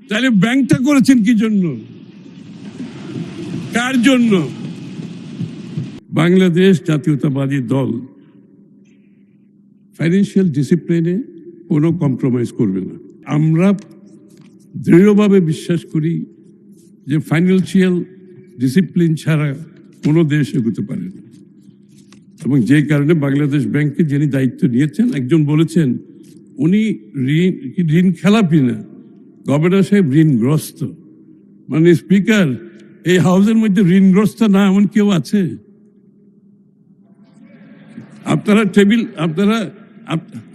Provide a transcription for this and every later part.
তাহলে ব্যাংকটা করেছেন কি জন্য, কার জন্য? বাংলাদেশ জাতীয়তাবাদী দল ফাইন্যান্সিয়াল ডিসিপ্লিনে কোনো কম্প্রোমাইজ করবে না। আমরা দৃঢ়ভাবে বিশ্বাস করি যে ফাইন্যান্সিয়াল ডিসিপ্লিন ছাড়া কোনো দেশ এগোতে পারে না, এবং যে কারণে বাংলাদেশ ব্যাংকে যিনি দায়িত্ব নিয়েছেন, একজন বলেছেন উনি ঋণ খেলাপি না, গভর্নর সাহেব ঋণগ্রস্ত। মানে স্পিকার, এই হাউসের মধ্যে ঋণগ্রস্ত না এমন কেউ আছে?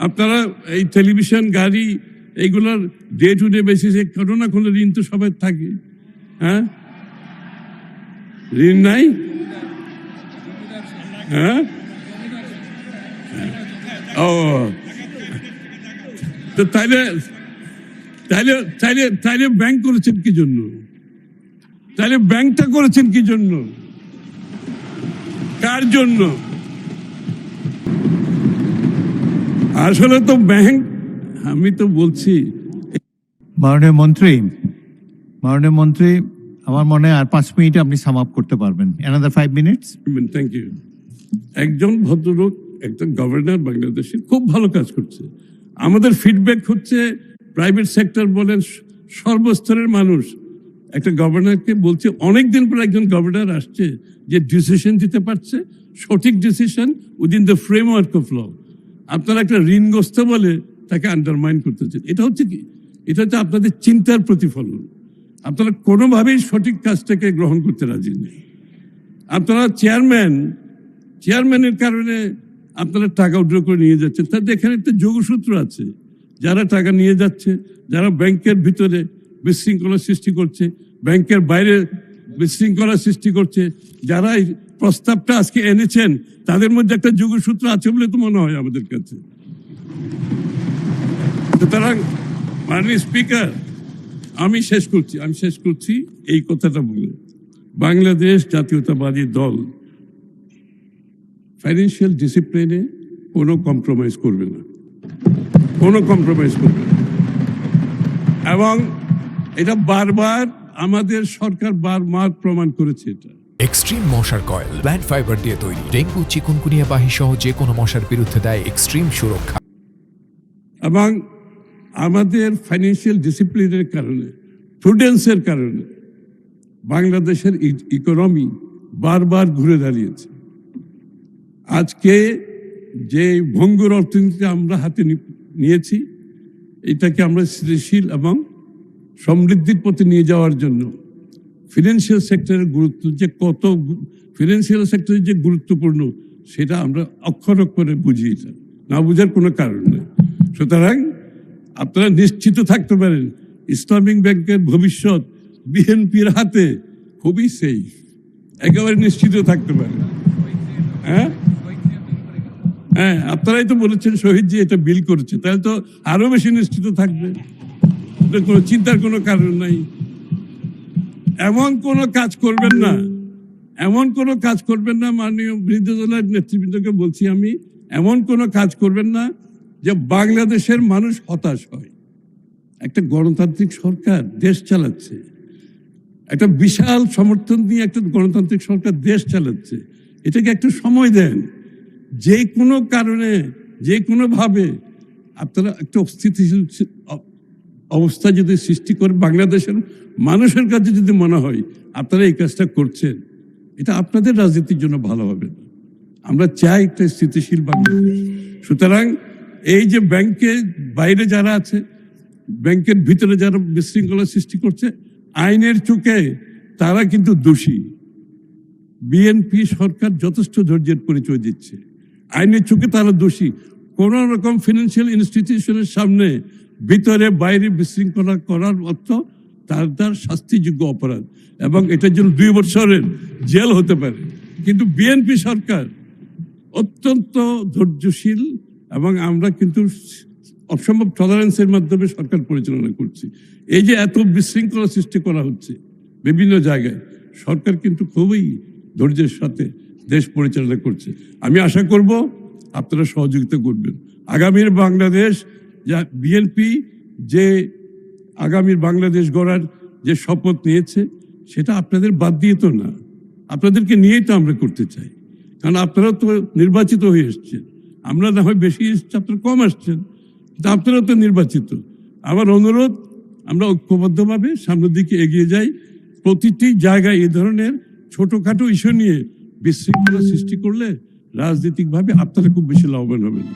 আপনারা এই টেলিভিশন, গাড়ি, এইগুলোর ডে টু ডে বেসিসে কোনো না কোনো ঋণ তো সবাই থাকে। হ্যাঁ, ঋণ নাই? হ্যাঁ, ও তো তাইলে ব্যাংক করেছেন কি জন্য? তাহলে ব্যাংকটা করেছেন কি জন্য, কার জন্য? আসলে তো ব্যাংক, আমি তো বলছি মাননীয় মন্ত্রী, আমার মনে হয় আর 5 মিনিটে আপনি সাম আপ করতে পারবেন। another 5 minutes. Thank you. একজন ভদ্রলোক, একটা গভর্নর বাংলাদেশে খুব ভালো কাজ করছে। আমাদের ফিডব্যাক হচ্ছে প্রাইভেট সেক্টর বলেন, সর্বস্তরের মানুষ একটা গভর্নরকে বলছে, অনেকদিন পর একজন গভর্নর আসছে যে ডিসিশন দিতে পারছে, সঠিক decision within the framework of law. আপনারা একটা ঋণগ্রস্ত বলে তাকে আন্ডারমাইন করতেছেন। এটা হচ্ছে কি? এটা হচ্ছে আপনাদের চিন্তার প্রতিফলন। আপনারা কোনোভাবেই সঠিক কাজটাকে গ্রহণ করতে রাজি নেই। আপনারা চেয়ারম্যানের কারণে আপনারা টাকা উইথড্র করে নিয়ে যাচ্ছেন। তাদের এখানে একটা যোগসূত্র আছে, যারা টাকা নিয়ে যাচ্ছে, যারা ব্যাংকের ভিতরে বিশৃঙ্খলা সৃষ্টি করছে, ব্যাংকের বাইরে বিশৃঙ্খলা সৃষ্টি করছে, যারা এই প্রস্তাবটা আজকে এনেছেন, তাদের মধ্যে একটা যোগসূত্র আছে বলে তো মনে হয় আমাদের কাছে। সুতরাং মাননীয় স্পিকার, আমি শেষ করছি এই কথাটা বলে, বাংলাদেশ জাতীয়তাবাদী দল ফাইন্যান্সিয়াল ডিসিপ্লিনে কোনো কম্প্রোমাইজ করবে না, এবং এটা বারবার আমাদের সরকার বারবার প্রমাণ করেছে। এটা এক্সট্রিম মশার কয়েল প্ল্যান্ট ফাইবার দিয়ে তৈরি, ডেঙ্গু, চিকুনগুনিয়া বাহি সহ যে কোনো মশার বিরুদ্ধে দেয় এক্সট্রিম সুরক্ষা। এবং আমাদের ফাইন্যান্সিয়াল ডিসিপ্লিনের কারণে, প্রুডেন্সের কারণে বাংলাদেশের ইকোনমি বারবার ঘুরে দাঁড়িয়েছে। আজকে যে ভঙ্গুর অর্থনীতি আমরা হাতে নিয়েছি, এটাকে আমরা স্থিতিশীল এবং সমৃদ্ধির পথে নিয়ে যাওয়ার জন্য ফিনান্সিয়াল সেক্টরের গুরুত্ব যে কত, ফিনান্সিয়াল সেক্টর যে গুরুত্বপূর্ণ, সেটা আমরা অক্ষর অক্ষরে বুঝি। এটা না বুঝার কোনো কারণ নেই। সুতরাং আপনারা নিশ্চিত থাকতে পারেন, ইসলামিক ব্যাংকের ভবিষ্যৎ বিএনপির হাতে খুবই সেফ, একেবারে নিশ্চিত থাকতে পারেন। হ্যাঁ, আপনারাই তো বলেছেন শহীদ জি এটা বিল করেছে, তাহলে তো আরো বেশি নিশ্চিত থাকবে, কোনো চিন্তার কোনো কারণ নাই। এমন কোনো কাজ করবেন না, মাননীয় বিরোধী দলের নেতৃবৃন্দকে বলছি আমি, এমন কোনো কাজ করবেন না যে বাংলাদেশের মানুষ হতাশ হয়। একটা গণতান্ত্রিক সরকার দেশ চালাচ্ছে, একটা বিশাল সমর্থন নিয়ে একটা গণতান্ত্রিক সরকার দেশ চালাচ্ছে। এটাকে একটু সময় দেন। যে কোনো কারণে, যে কোনোভাবে আপনারা একটা অস্থিতিশীল অবস্থা যদি সৃষ্টি করে বাংলাদেশের মানুষের কাছে যদি মনে হয় আপনারা এই কাজটা করছেন, এটা আপনাদের রাজনীতির জন্য ভালো হবে না। আমরা চাই একটা স্থিতিশীল বাংলাদেশ। সুতরাং এই যে ব্যাংকের বাইরে যারা আছে, ব্যাংকের ভিতরে যারা বিশৃঙ্খলা সৃষ্টি করছে, আইনের চোখে তারা কিন্তু দোষী। বিএনপি সরকার যথেষ্ট ধৈর্যের পরিচয় দিচ্ছে, আইনের চোখে তারা দোষী। কোন রকম ফিনান্সিয়াল ইনস্টিটিউশনের সামনে ভিতরে বাইরে বিশৃঙ্খলা করার অর্থ তার শাস্তিযোগ্য অপরাধ, এবং এটার জন্য 2 বছরের জেল হতে পারে। কিন্তু বিএনপি সরকার অত্যন্ত ধৈর্যশীল, এবং আমরা কিন্তু অসম্ভব টলারেন্সের মাধ্যমে সরকার পরিচালনা করছি। এই যে এত বিশৃঙ্খলা সৃষ্টি করা হচ্ছে বিভিন্ন জায়গায়, সরকার কিন্তু খুবই ধৈর্যের সাথে দেশ পরিচালনা করছে। আমি আশা করব আপনারা সহযোগিতা করবেন। আগামীর বাংলাদেশ, যা বিএনপি যে আগামীর বাংলাদেশ গড়ার যে শপথ নিয়েছে সেটা আপনাদের বাদ দিয়ে তো না, আপনাদেরকে নিয়েই তো আমরা করতে চাই। কারণ আপনারা তো নির্বাচিত হয়ে এসছেন, আমরা না হয় বেশি এসছি, আপনারা কম আসছেন, কিন্তু আপনারা তো নির্বাচিত। আমার অনুরোধ, আমরা ঐক্যবদ্ধভাবে সামনের দিকে এগিয়ে যাই। প্রতিটি জায়গায় এই ধরনের ছোটখাটো ইস্যু নিয়ে বিশৃঙ্খলা সৃষ্টি করলে রাজনৈতিকভাবে আপনারা খুব বেশি লাভবান হবে না।